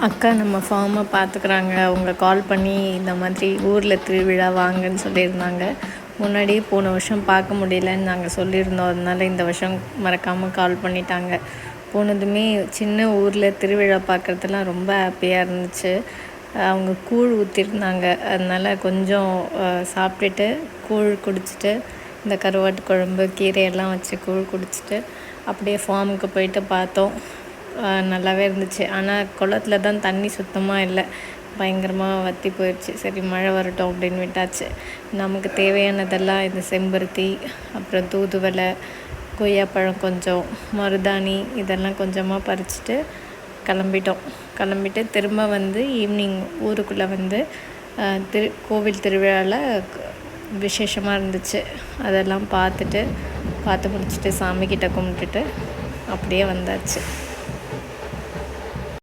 அக்கா நம்ம ஃபார்மை பார்த்துக்குறாங்க. அவங்க கால் பண்ணி இந்த மாதிரி ஊரில் திருவிழா வாங்கன்னு சொல்லியிருந்தாங்க. முன்னாடியே போன வருஷம் பார்க்க முடியலன்னு நாங்கள் சொல்லியிருந்தோம். அதனால இந்த வருஷம் மறக்காமல் கால் பண்ணிட்டாங்க. போனதுமே சின்ன ஊரில் திருவிழா பார்க்குறதுலாம் ரொம்ப ஹாப்பியாக இருந்துச்சு. அவங்க கூழ் ஊற்றிருந்தாங்க. அதனால் கொஞ்சம் சாப்பிட்டுட்டு கூழ் குடிச்சிட்டு இந்த கருவாட்டு குழம்பு கீரையெல்லாம் வச்சு கூழ் குடிச்சிட்டு அப்படியே ஃபார்முக்கு போயிட்டு பார்த்தோம். நல்லாவே இருந்துச்சு. ஆனால் குளத்துல தான் தண்ணி சுத்தமாக இல்லை, பயங்கரமாக வற்றி போயிடுச்சு. சரி மழை வரட்டும் அப்படின்னு விட்டாச்சு. நமக்கு தேவையானதெல்லாம் இந்த செம்பருத்தி, அப்புறம் தூதுவளை, கொய்யாப்பழம் கொஞ்சம், மருதாணி இதெல்லாம் கொஞ்சமாக பறிச்சுட்டு கிளம்பிட்டு திரும்ப ஈவினிங் ஊருக்குள்ளே கோவில் திருவிழாவில் விசேஷமாக இருந்துச்சு. அதெல்லாம் பார்த்து முடிச்சுட்டு சாமிக்கிட்ட கும்பிட்டுட்டு அப்படியே வந்தாச்சு.